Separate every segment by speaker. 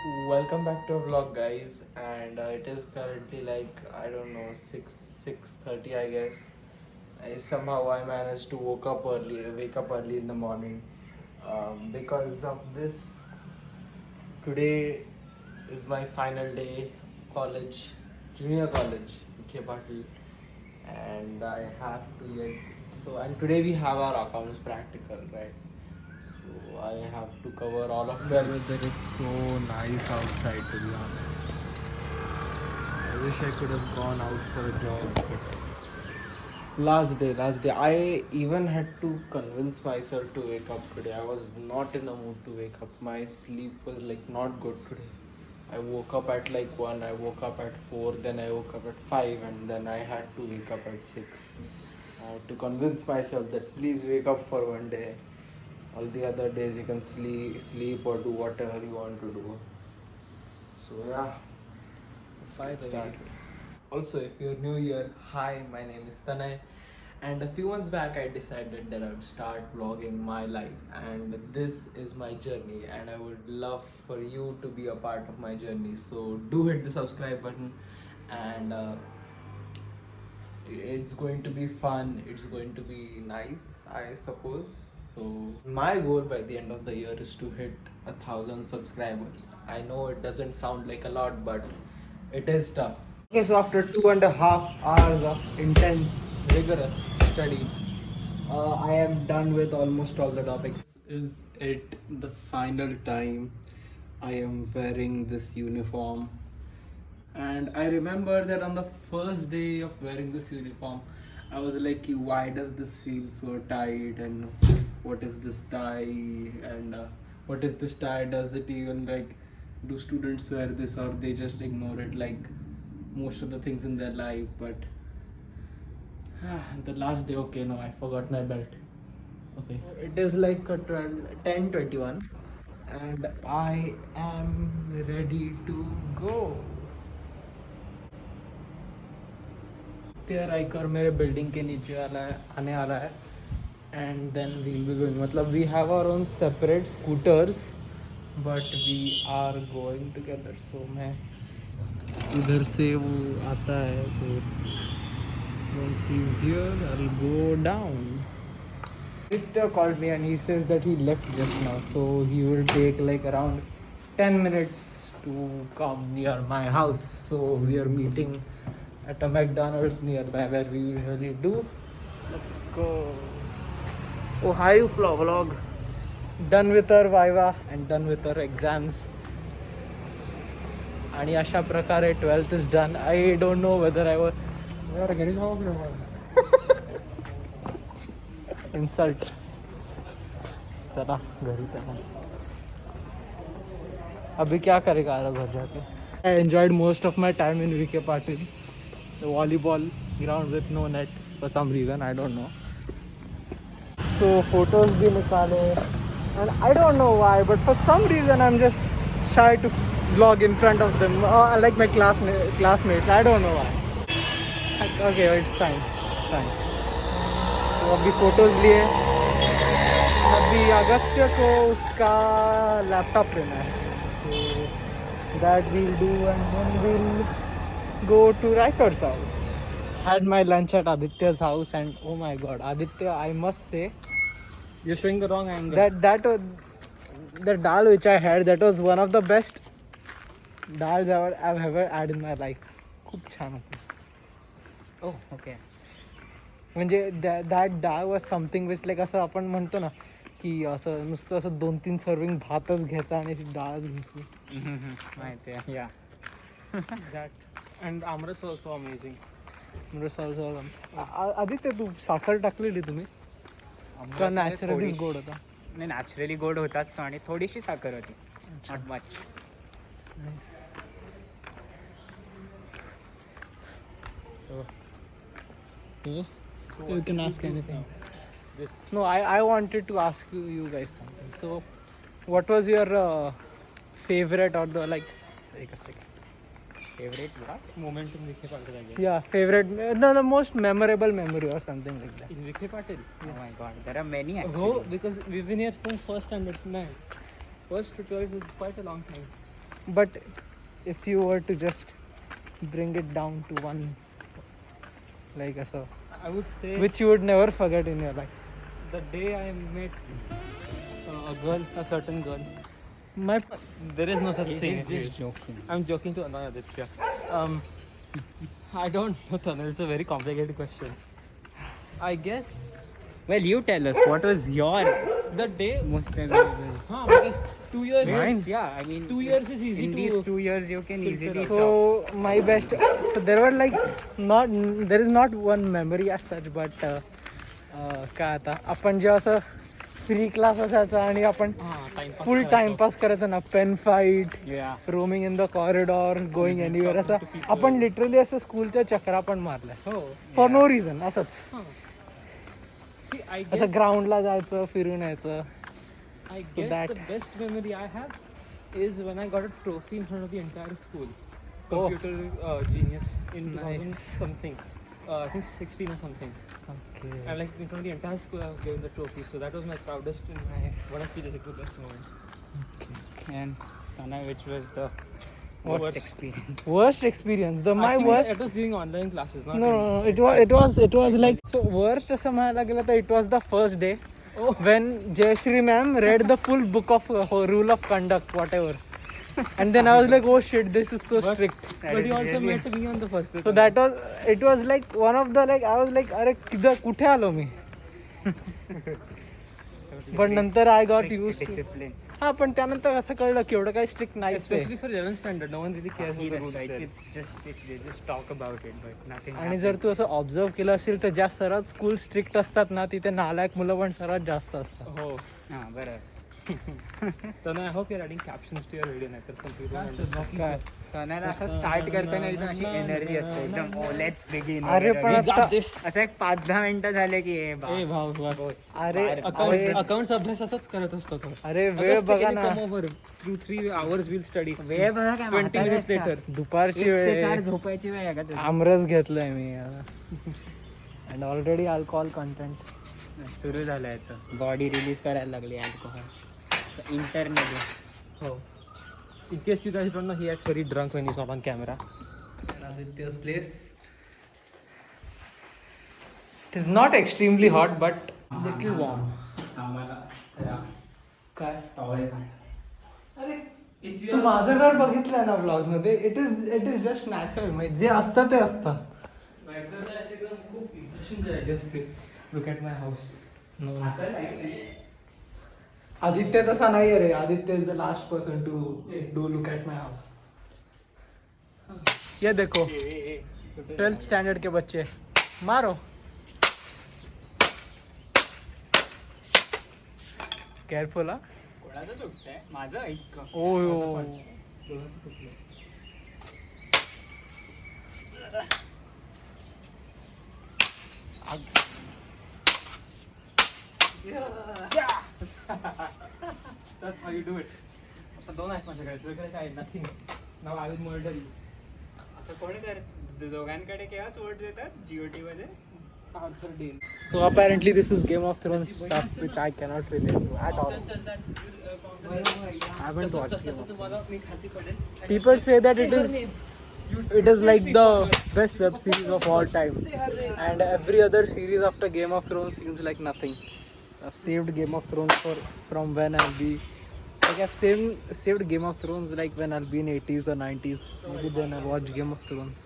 Speaker 1: Welcome back to a vlog, guys. And it is currently like I don't know 6:30, I guess. I managed to wake up early in the morning. Because of this, today is my final day, college, junior college, UK Patil, and I have to like and today we have our accounts practical, right? So I have to cover all of them. Weather is so nice outside, to be honest. I wish I could have gone out for a jog, but last day. I even had to convince myself to wake up today. I was not in a mood to wake up. My sleep was like not good today. I woke up at like 1, I woke up at 4, then I woke up at 5, and then I had to wake up at 6. I had to convince myself that please wake up for one day. All the other days you can sleep or do whatever you want to do. So yeah, let's get started. Also, if you're new here, hi, my name is Tanay, and a few months back I decided that I would start vlogging my life, and this is my journey, and I would love for you to be a part of my journey. So do hit the subscribe button, and it's going to be fun. It's going to be nice, I suppose. So my goal by the end of the year is to hit 1,000 subscribers. I know it doesn't sound like a lot, but it is tough. Okay, so after 2.5 hours of intense, rigorous study, I am done with almost all the topics. Is it the final time I am wearing this uniform? And I remember that on the first day of wearing this uniform, I was like, why does this feel so tight? And what is this tie? And what is this tie? Does it even like, do students wear this or they just ignore it like most of the things in their life? But the last day, okay, no, I forgot my belt. Okay. It is like a 10:21 and I am ready to go. Raikar मेरे building के नीचे वाला है आने वाला है and then we'll be going मतलब we have our own separate scooters but we are going together so मैं इधर से वो आता है सो once he's here I'll go down. Aditya called me and he says that he left just now, so he will take like around 10 minutes to come near my house. So we are meeting at a McDonald's nearby where we usually do. Let's go. Oh, hi, vlog. Done with our Viva and done with our exams. आणि अशा प्रकारे 12th is done. I don't know whether I was insult. चला घरी चला. अभी क्या करेगा घर जाके. I enjoyed most of my time in VK Patil, the volleyball ground with no net for some reason, I don't know. So photos bhi nikale and I don't know why, but for some reason I'm just shy to vlog in front of them, like my classmates, I don't know why. Okay, it's fine, it's fine. तो अभी photos लिए, अभी अगस्त्य को उसका laptop लेना है, so that we'll do and then we'll go to Raikar's house. Had my lunch at Aditya's house and oh my god, Aditya, I must say,
Speaker 2: You're showing the wrong angle.
Speaker 1: the dal which I had, that was one of the best dals I've ever had in my life. खूप छान होतं.
Speaker 2: Oh, okay.
Speaker 1: म्हणजे that dal was something which like असं आपण म्हणतो ना की असं नुसतं असं 2-3 सर्विंग भातच घ्यायचा आणि ती डाळ घ्यायची.
Speaker 2: माहिती आहे. Yeah.
Speaker 1: That
Speaker 2: And Amras also amazing.
Speaker 1: Aditya तू साखर टाकलेली तुम्ही का नॅचरलीच गोड होता?
Speaker 2: नाही, नॅचरली गोड होताच आणि थोडीशी साखर होती. Not much.
Speaker 1: So you can ask anything.
Speaker 2: This
Speaker 1: No, I wanted to ask you guys something. So what was your favorite or the like, take a second.
Speaker 2: favorite what? Moment in Vikhe Patil, I guess.
Speaker 1: Yeah, favorite, no, the most memorable memory or something like that.
Speaker 2: In Vikhe Patil? Oh my god, there are many
Speaker 1: Oh,
Speaker 2: actually.
Speaker 1: because we've been here from first standard to 9. First to 12 is quite a long time. But if you were to just bring it down to one, like a,
Speaker 3: I would say
Speaker 1: which you would never forget in your life.
Speaker 3: the day I met a girl, a certain girl.
Speaker 1: My
Speaker 3: There is no such thing.
Speaker 2: He's
Speaker 3: anyways.
Speaker 2: just joking.
Speaker 3: I'm joking to annoy Aditya. I don't know, Tanil. It's a very complicated question. I guess
Speaker 2: Well, you tell us, what was your
Speaker 3: the day.
Speaker 2: most memorable?
Speaker 3: Because 2 years.
Speaker 1: Mine?
Speaker 2: Yeah, I mean,
Speaker 3: 2 years is easy
Speaker 2: in
Speaker 3: to.
Speaker 2: these 2 years you can
Speaker 3: filter
Speaker 2: easily
Speaker 3: out.
Speaker 1: so my best. So there were like not there is not one memory as such, but काय आता आपण जेव्हा असं free class असायचा आणि आपण
Speaker 3: Time
Speaker 1: full timepass करायचं ना pen fight
Speaker 2: Yeah.
Speaker 1: Roaming in the corridor going anywhere असं आपण लिटरली असं स्कूलच्या चक्रा पण मारल्या
Speaker 3: हो.
Speaker 1: फॉर नो रिझन असंच
Speaker 3: See, I guess,
Speaker 1: असं ग्राउंडला जायचं फिरून यायचं
Speaker 3: I guess
Speaker 1: that-
Speaker 3: the best memory I have is when I got a trophy in front of the entire school.
Speaker 1: Oh.
Speaker 3: Computer genius in
Speaker 1: Nice.
Speaker 3: 2000 something. I think 16 or something.
Speaker 1: Okay.
Speaker 3: And like in front of the entire school, I was given the trophy. So that was my proudest and
Speaker 1: Nice.
Speaker 3: one of the best moments.
Speaker 2: And Tana, which was the
Speaker 1: Worst
Speaker 2: worst experience?
Speaker 1: Worst experience. The my
Speaker 3: I think
Speaker 1: worst.
Speaker 3: It was during online classes, not.
Speaker 1: No, it was like so worst असं म्हणायला गेलं तर it was the first day
Speaker 3: Oh.
Speaker 1: when Jayashree ma'am read the full book of rule of conduct whatever, and then I was like, oh shit, this is so
Speaker 3: But-
Speaker 1: strict.
Speaker 3: But you also met me on the first day.
Speaker 1: So that was it was like one of the like I was like अरे किधर कुठे आलो मी. But नंतर I got used to.
Speaker 2: discipline.
Speaker 1: हा पण त्यानंतर असं कळलं की एवढं काही स्ट्रिक्ट नाहीच आहे.
Speaker 3: Especially for 11th standard, no one really cares what the rules
Speaker 2: Right,
Speaker 3: there.
Speaker 2: it's just they just talk about it, but nothing.
Speaker 1: आणि जर तू असं ऑब्झर्व केलं असेल तर ज्या सर्वात स्कूल स्ट्रिक्ट असतात ना तिथे नालायक मुलं पण सर्वात जास्त असतात.
Speaker 3: Oh.
Speaker 2: हा बरं.
Speaker 3: Then I hope you're adding captions to your video, naहीतर some people don't understand.
Speaker 1: काय
Speaker 2: तनाला असं स्टार्ट करताना एकदम अशी एनर्जी असते एकदम लेट्स बिगिन.
Speaker 1: अरे पण आता
Speaker 2: असं एक 5-10 मिनिटं झाले की हे
Speaker 3: ए भाऊ
Speaker 1: अरे
Speaker 3: अकाउंट्स अभ्यास असंच करत असतो तो.
Speaker 1: अरे वेळ बघा ना
Speaker 3: come over 2-3 hours we'll study.
Speaker 2: वेळ बघा काय
Speaker 3: 20 minutes later.
Speaker 1: दुपारची वेळ
Speaker 2: 4 झोपायची वेळ आहे का तुझी?
Speaker 1: आमरस घेतलंय मी अँड ऑलरेडी अल्कोहोल कंटेंट.
Speaker 2: सुरू झालं याचं बॉडी रिलीज करायला लागली अल्कोहोल इंटरनेट.
Speaker 3: हो. In case you guys don't know, he acts very drunk when he's not on camera.
Speaker 1: Aditya's place. It is not extremely hot but little warm. काय तू माझं घर बघितलंय ना ब्लॉग्स मध्ये इट इज जस्ट नॅचरल म्हणजे जे असतं ते असतं.
Speaker 3: खूप impression करायचे असते. Look at my house.
Speaker 1: Aditya तसा नाही रे. Aditya is the last person to do look at my house. ये देखो 12th स्टैंडर्ड के बच्चे मारो. केअरफुल. हा
Speaker 2: कोणाचं दुखतंय माझं ऐक.
Speaker 1: ओ
Speaker 3: That's how you do it. आता दोन आहेत माझ्याकडे. तुझ्याकडे काय nothing. Now I will murder you.
Speaker 2: असं कोण करत दोघांकडे केव्हा सोड देतात जीओटी मध्ये?
Speaker 3: Arthur Dale.
Speaker 1: So apparently this is Game of Thrones stuff which I cannot relate to at all. I haven't watched Game of Thrones. People say that it is like the best web series of all time, and every other series after Game of Thrones seems like nothing. I've saved Game of Thrones from when I'll be like I've saved Game of Thrones like when I'll be in 80s or 90s. Maybe then I'll watch Game of Thrones.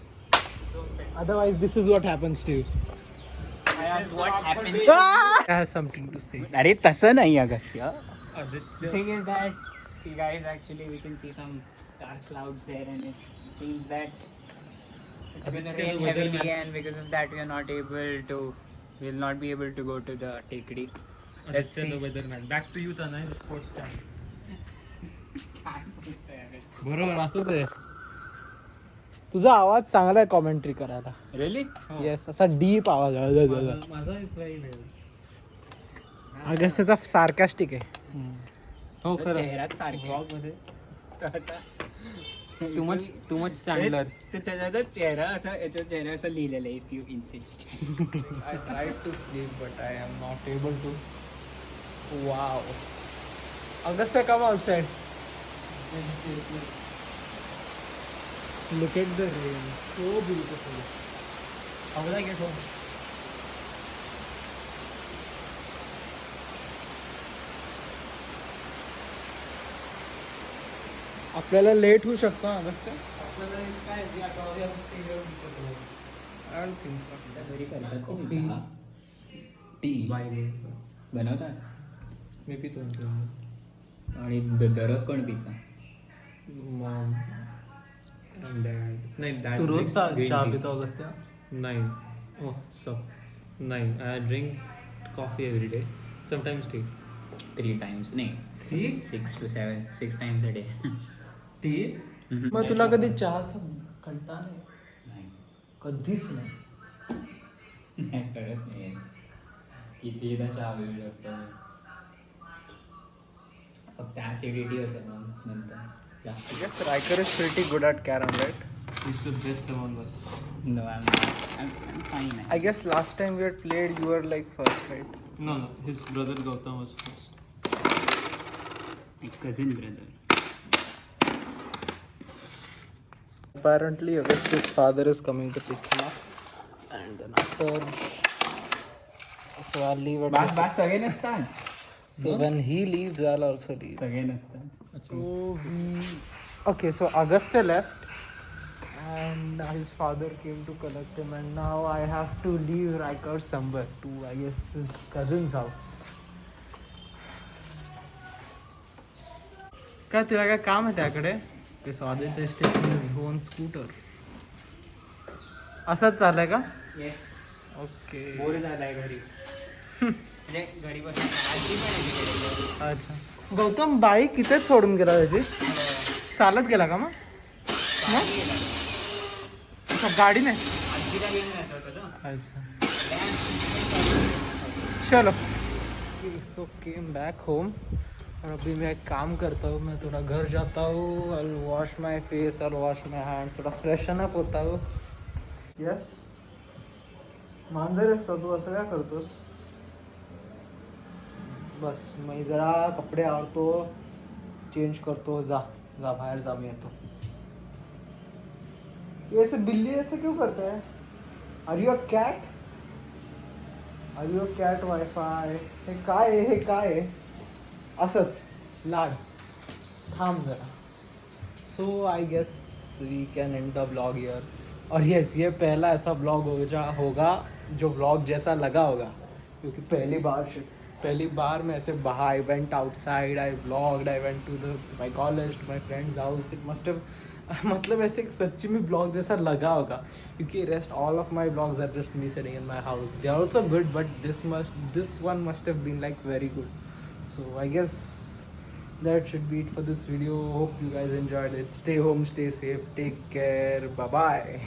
Speaker 1: Otherwise, this is what happens to you.
Speaker 2: What happens?
Speaker 1: I have something to say.
Speaker 2: अरे तसं नाही Agastya. The
Speaker 3: Aditya.
Speaker 2: thing is that, see guys, actually we can see some dark clouds there, and it seems that it's gonna rain heavily, and because of that we will not be able to go to the Tekdi. Let's
Speaker 3: Aditya the
Speaker 2: see.
Speaker 3: weatherman. Back to you, Tanay, the sports channel.
Speaker 1: बरोबर असंच आहे. तुझा आवाज चांगला आहे commentary करायला.
Speaker 2: Really?
Speaker 1: Yes असा deep आवाज आहे.
Speaker 3: माझा is very well.
Speaker 1: अगस्त्याचा सार्कास्टिक आहे.
Speaker 3: हो
Speaker 2: तुझा चेहराच सारखा आहे.
Speaker 3: Vlog मध्ये
Speaker 2: त्याचा
Speaker 3: too much Chandler.
Speaker 2: तर त्याचा चेहरा असा याच्या चेहरा असं लिहिलेलं आहे if you insist.
Speaker 1: I tried to sleep but I am not able to. Wow. Agastya, come outside.
Speaker 3: Look at the rain. So beautiful. How will I get home? आपल्याला लेट होऊ शकतो अगस्त आपल्याला काय I don't think so.
Speaker 2: घरी करतात
Speaker 3: Coffee.
Speaker 2: T
Speaker 3: Wine.
Speaker 2: बनवतात
Speaker 3: मी पितो
Speaker 2: आणि दररोज कोण पितं
Speaker 3: मॉम and dad. नाही dad
Speaker 4: तू रोज
Speaker 3: drinks green
Speaker 4: चहा
Speaker 3: tea.
Speaker 4: पितो अगस्त्या
Speaker 3: नाही oh सब नाही I drink coffee every day sometimes tea
Speaker 2: 3 times नाही
Speaker 3: 3
Speaker 2: 6 to 7 6 times a day
Speaker 4: T मग तुला कधी चहाचा कंटाळा नाही कधीच नाही
Speaker 2: खरंच नाही कितीदा चहा पिऊ शकतो फक्त ऍसिडिटी होते मग नंतर
Speaker 1: I guess Riker is pretty good at carom, right?
Speaker 3: he's the best among us
Speaker 2: No, I'm fine.
Speaker 1: I guess last time we had played, you were like first, right?
Speaker 3: no his brother Gautam was first
Speaker 2: My cousin brother.
Speaker 1: Apparently, Augustus' father is coming to pick him up, and then after, so I'll leave at
Speaker 2: बास
Speaker 1: this.
Speaker 2: बास सगळे नसतात
Speaker 1: So when he leaves, I'll also leave.
Speaker 2: सगळे नसतात
Speaker 1: So okay, so Auguste left, and his father came to collect him, and now I have to leave Riker somewhere to, I guess, his cousin's house. काय तुला काय काम आहे त्याकडे ते स्वादिष्ट टेस्टिंग ओन स्कूटर असंच चाललंय का
Speaker 2: येस
Speaker 1: ओके
Speaker 2: बोर झालाय घरी म्हणजे घरी बसून आजी पण आहे तिकडे.
Speaker 1: अच्छा गौतम बाईक इथेच सोडून गेला त्याची चालत गेला का मग
Speaker 2: गाडी गेला.
Speaker 1: अच्छा गाडी नाही
Speaker 2: आजीला घेऊन जायचं होतं ना.
Speaker 1: अच्छा चलो सो केम बैक होम और अभी मैं एक काम करता हूँ मैं थोड़ा घर जाता हूँ आई वॉश माई फेस और वॉश माई हैंड्स थोड़ा फ्रेशन अप होता हूँ यस मांजर आहेस का तू असं काय करतोस बस मी जरा कपडे आवडतो चेंज करतो जा जा बाहेर जा मी येतो ये ऐसे बिल्ली ऐसे क्यों करता है are you a cat are you a cat wifi हे काय आहे हे काय आहे असंच लाड थांब जरा so I guess we can end the blog year और यस ये पहला ऐसा ब्लॉग होगा जो ब्लॉग जैसा लगा होगा क्योंकि पहली बार मैं ऐसे बाहर I went outside I blogged I went to the my college to my friends house it must have मतलब ऐसे सच्ची में ब्लॉग जैसा लगा होगा क्योंकि rest all of my blogs are just me sitting in my house they are also good but this one must have been like very good so I guess that should be it for this video. Hope you guys enjoyed it. Stay home, stay safe, take care, bye bye.